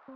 Hi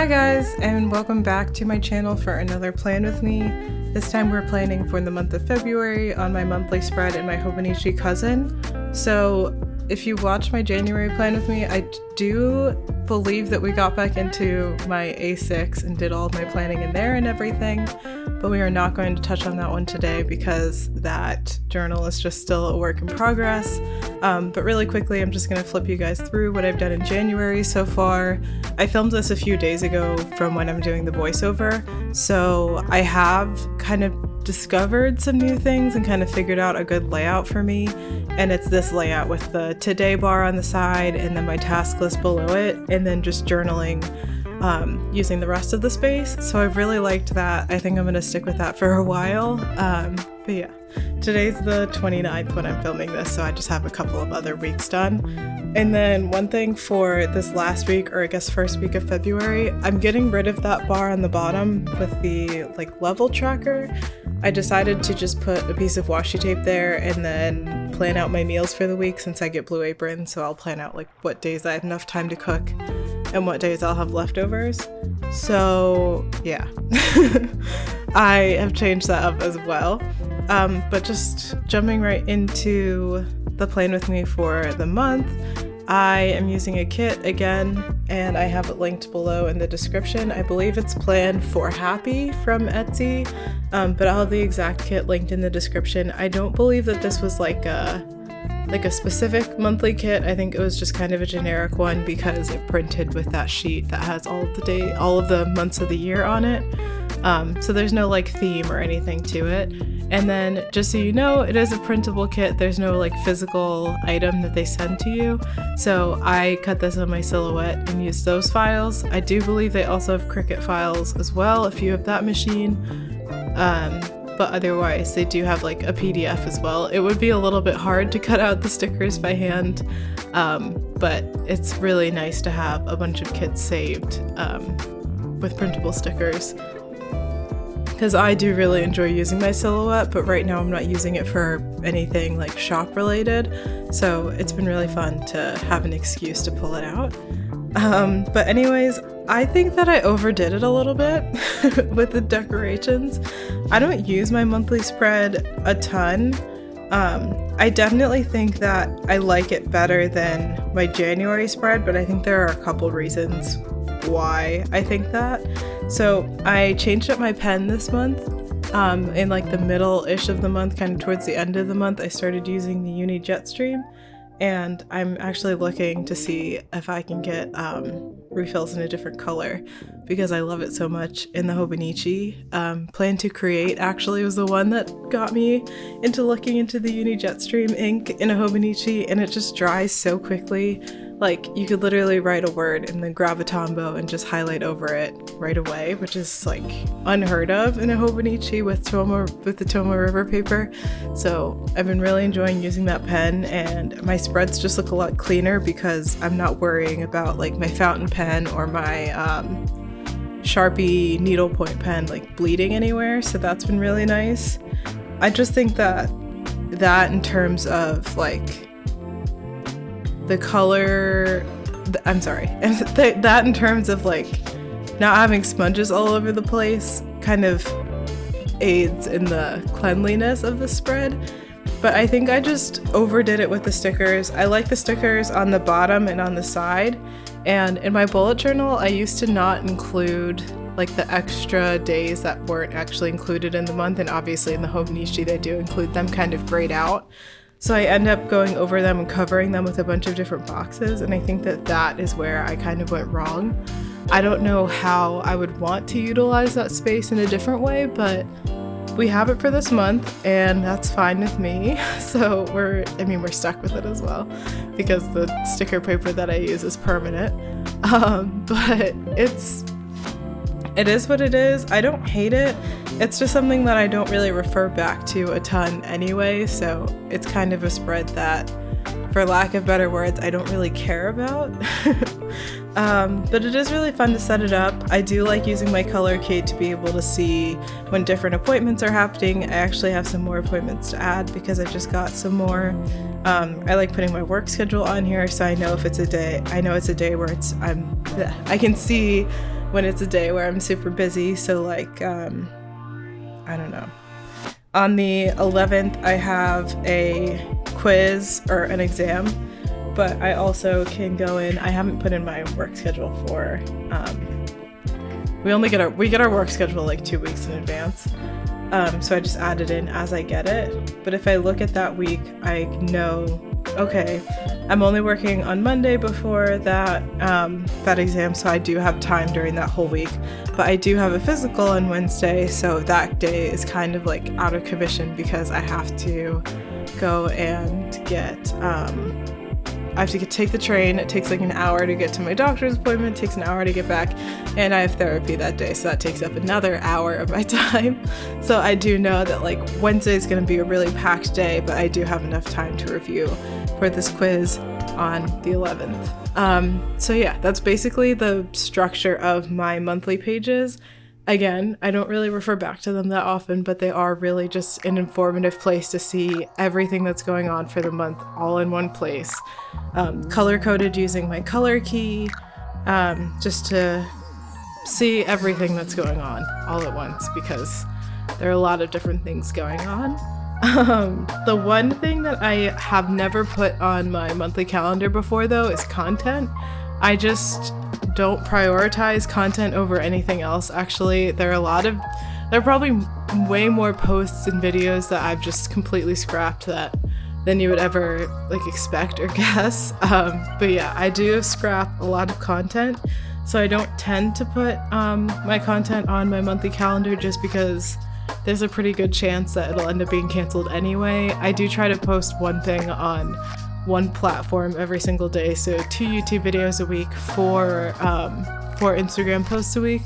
guys, and welcome back to my channel for another plan with me. This time we're planning for the month of February on my monthly spread and my Hobonichi cousin. So if you watched my January plan with me, I do believe that we got back into my A6 and did all of my planning in there and everything, but we are not going to touch on that one today because that journal is just still a work in progress. But really quickly, I'm just going to flip you guys through what I've done in January so far. I filmed this a few days ago from when I'm doing the voiceover, so I have kind of discovered some new things and kind of figured out a good layout for me, and it's this layout with the today bar on the side and then my task list below it, and then just journaling using the rest of the space. So I've really liked that. I think I'm going to stick with that for a while. But yeah, today's the 29th when I'm filming this, so I just have a couple of other weeks done. And then one thing for this last week, or I guess first week of February, I'm getting rid of that bar on the bottom with the level tracker. I decided to just put a piece of washi tape there and then plan out my meals for the week since I get Blue Apron, so I'll plan out what days I have enough time to cook and what days I'll have leftovers. So yeah, I have changed that up as well. But just jumping right into the plan with me for the month, I am using a kit again, and I have it linked below in the description. I believe it's Plan for Happy from Etsy, but I'll have the exact kit linked in the description. I don't believe that this was like a specific monthly kit. I think it was just kind of a generic one because it printed with that sheet that has all of the months of the year on it. So there's no theme or anything to it. And then just so you know, it is a printable kit. There's no physical item that they send to you. So I cut this on my Silhouette and used those files. I do believe they also have Cricut files as well if you have that machine. But otherwise they do have a PDF as well. It would be a little bit hard to cut out the stickers by hand, but it's really nice to have a bunch of kits saved with printable stickers, because I do really enjoy using my Silhouette, but right now I'm not using it for anything shop related, so it's been really fun to have an excuse to pull it out. But anyways, I think that I overdid it a little bit with the decorations. I don't use my monthly spread a ton. I definitely think that I like it better than my January spread, but I think there are a couple reasons why I think that. So I changed up my pen this month. In the middle-ish of the month, kind of towards the end of the month, I started using the Uni Jetstream. And I'm actually looking to see if I can get refills in a different color because I love it so much in the Hobonichi. Plan to Create actually was the one that got me into looking into the Uni Jetstream ink in a Hobonichi, and it just dries so quickly. You could literally write a word and then grab a Tombow and just highlight over it right away, which is unheard of in a Hobonichi with the Tomo River paper. So I've been really enjoying using that pen, and my spreads just look a lot cleaner because I'm not worrying about my fountain pen or my Sharpie needlepoint pen bleeding anywhere. So that's been really nice. I just think that in terms of the color, that in terms of not having sponges all over the place kind of aids in the cleanliness of the spread. But I think I just overdid it with the stickers. I like the stickers on the bottom and on the side, and in my bullet journal I used to not include the extra days that weren't actually included in the month, and obviously in the Hobonichi they do include them kind of grayed out. So I end up going over them and covering them with a bunch of different boxes, and I think that is where I kind of went wrong. I don't know how I would want to utilize that space in a different way, but we have it for this month and that's fine with me. So we're stuck with it as well because the sticker paper that I use is permanent. But it's it is what it is. I don't hate it. It's just something that I don't really refer back to a ton anyway, so it's kind of a spread that, for lack of better words, I don't really care about. But it is really fun to set it up. I do like using my color key to be able to see when different appointments are happening. I actually have some more appointments to add because I just got some more. I like putting my work schedule on here so I know if it's a day. I know it's a day where I can see when it's a day where I'm super busy. So like, I don't know. On the 11th, I have a quiz or an exam, but I also can go in. I haven't put in my work schedule for, we get our work schedule like 2 weeks in advance. So I just add it in as I get it. But if I look at that week, I know, okay, I'm only working on Monday before that exam, so I do have time during that whole week. But I do have a physical on Wednesday, so that day is kind of like out of commission because I have to go and take the train. It takes like an hour to get to my doctor's appointment, it takes an hour to get back, and I have therapy that day, so that takes up another hour of my time. So I do know that like Wednesday is going to be a really packed day, but I do have enough time to review for this quiz on the 11th. So yeah, that's basically the structure of my monthly pages. Again, I don't really refer back to them that often, but they are really just an informative place to see everything that's going on for the month all in one place. Color-coded using my color key, just to see everything that's going on all at once because there are a lot of different things going on. The one thing that I have never put on my monthly calendar before, though, is content. I just don't prioritize content over anything else. Actually, there are probably way more posts and videos that I've just completely scrapped than you would ever like expect or guess. But yeah, I do scrap a lot of content, so I don't tend to put my content on my monthly calendar just because there's a pretty good chance that it'll end up being canceled anyway. I do try to post one thing on one platform every single day, so 2 YouTube videos a week, 4 Instagram posts a week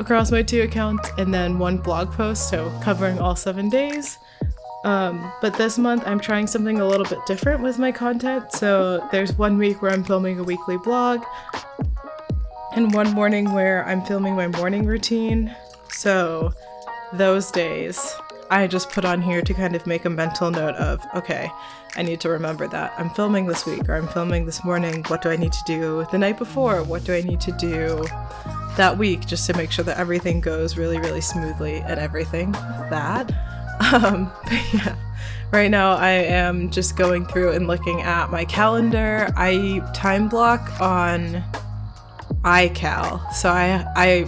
across my 2 accounts, and then 1 blog post, so covering all 7 days. But this month I'm trying something a little bit different with my content. So there's 1 week where I'm filming a weekly blog and 1 morning where I'm filming my morning routine. So those days I just put on here to kind of make a mental note of, okay, I need to remember that I'm filming this week or I'm filming this morning. What do I need to do the night before? What do I need to do that week just to make sure that everything goes really, really smoothly and everything like that. But yeah, right now I am just going through and looking at my calendar. I time block on iCal. So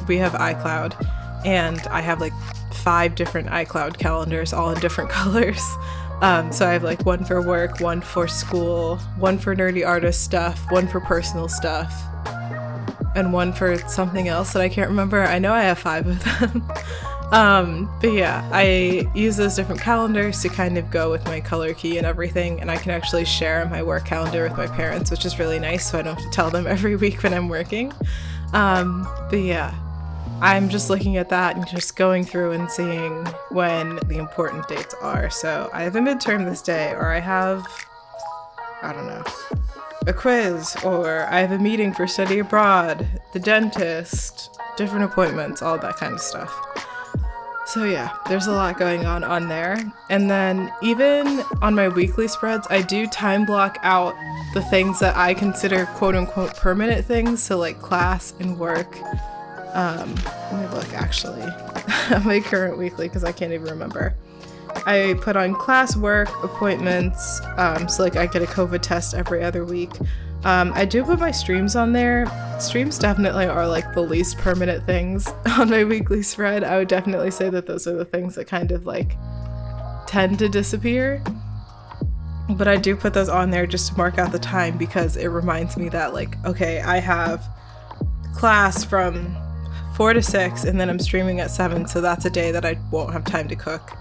we have iCloud, and I have like 5 different iCloud calendars, all in different colors. So I have like 1 for work, 1 for school, 1 for nerdy artist stuff, 1 for personal stuff, and 1 for something else that I can't remember. I know I have 5 of them. But yeah, I use those different calendars to kind of go with my color key and everything, and I can actually share my work calendar with my parents, which is really nice, so I don't have to tell them every week when I'm working. But yeah, I'm just looking at that and just going through and seeing when the important dates are. So I have a midterm this day, or I have, I don't know, a quiz, or I have a meeting for study abroad, the dentist, different appointments, all that kind of stuff. So yeah, there's a lot going on there. And then even on my weekly spreads, I do time block out the things that I consider quote unquote permanent things. So like class and work. Let me look actually at my current weekly because I can't even remember. I put on class, work, appointments, so like I get a COVID test every other week. I do put my streams on there. Streams definitely are like the least permanent things on my weekly spread. I would definitely say that those are the things that kind of like tend to disappear. But I do put those on there just to mark out the time because it reminds me that like, okay, I have class from 4 to 6 and then I'm streaming at 7, so that's a day that I won't have time to cook.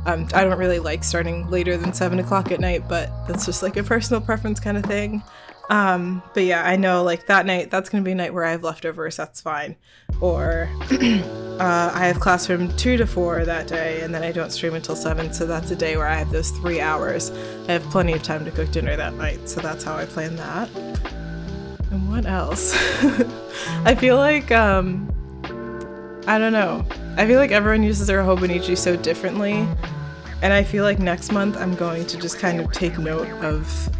I don't really like starting later than 7 o'clock at night, but that's just like a personal preference kind of thing. But yeah, I know like that night, that's gonna be a night where I have leftovers, that's fine. Or I have class from 2 to 4 that day, and then I don't stream until 7, so that's a day where I have those 3 hours. I have plenty of time to cook dinner that night, so that's how I plan that. And what else? I feel like, I don't know. I feel like everyone uses their Hobonichi so differently, and I feel like next month I'm going to just kind of take note of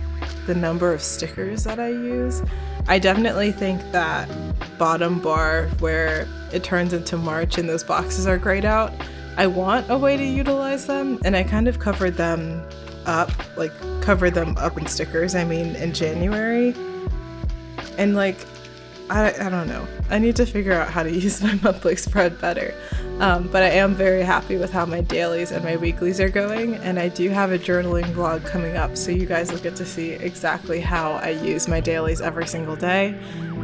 the number of stickers that I use. I definitely think that bottom bar where it turns into March and those boxes are grayed out, I want a way to utilize them, and I kind of covered them up in stickers, I mean, in January. And like, I don't know. I need to figure out how to use my monthly spread better. But I am very happy with how my dailies and my weeklies are going, and I do have a journaling vlog coming up, so you guys will get to see exactly how I use my dailies every single day.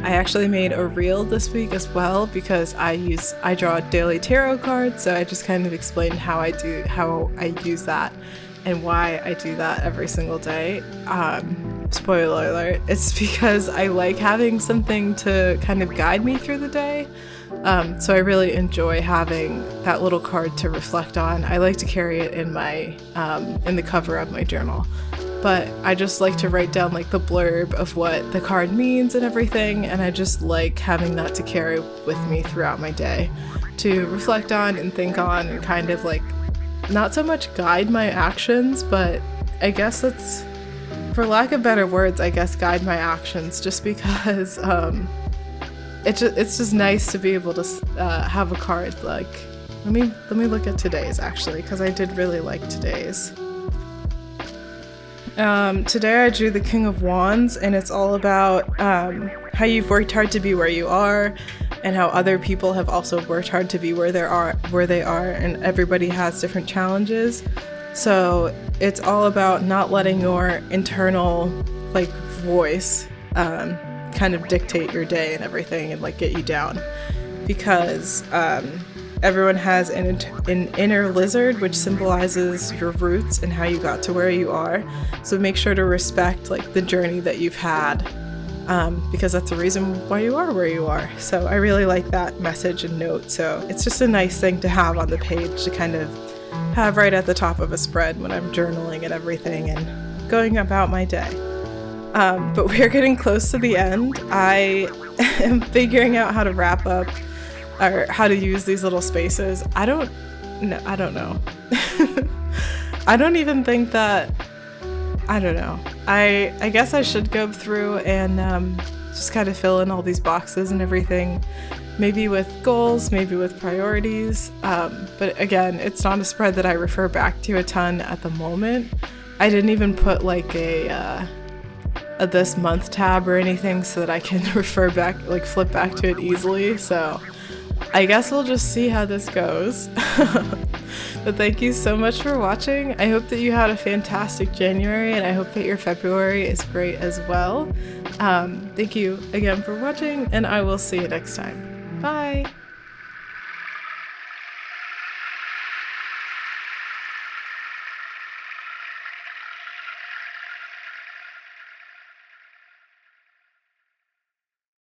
I actually made a reel this week as well because I draw daily tarot cards, so I just kind of explained how I use that and why I do that every single day. Spoiler alert, it's because I like having something to kind of guide me through the day. So I really enjoy having that little card to reflect on. I like to carry it in my in the cover of my journal. But I just like to write down like the blurb of what the card means and everything, and I just like having that to carry with me throughout my day to reflect on and think on and kind of like not so much guide my actions, but I guess that's, for lack of better words, I guess guide my actions, just because it's just nice to be able to have a card like, let me look at today's actually, because I did really like today's. Today I drew the King of Wands, and it's all about how you've worked hard to be where you are, and how other people have also worked hard to be where they are, and everybody has different challenges. So it's all about not letting your internal like voice kind of dictate your day and everything and like get you down, because everyone has an inner lizard, which symbolizes your roots and how you got to where you are. So make sure to respect like the journey that you've had, because that's the reason why you are where you are. So I really like that message and note. So it's just a nice thing to have on the page to kind of have right at the top of a spread when I'm journaling and everything and going about my day. But we're getting close to the end. I am figuring out how to wrap up or how to use these little spaces. I don't know. I don't even think that, I don't know. I guess I should go through and just kind of fill in all these boxes and everything, maybe with goals, maybe with priorities. But again, it's not a spread that I refer back to a ton at the moment. I didn't even put like a this month tab or anything so that I can refer back, like flip back to it easily. So I guess we'll just see how this goes. But thank you so much for watching. I hope that you had a fantastic January, and I hope that your February is great as well. Thank you again for watching, and I will see you next time. Bye!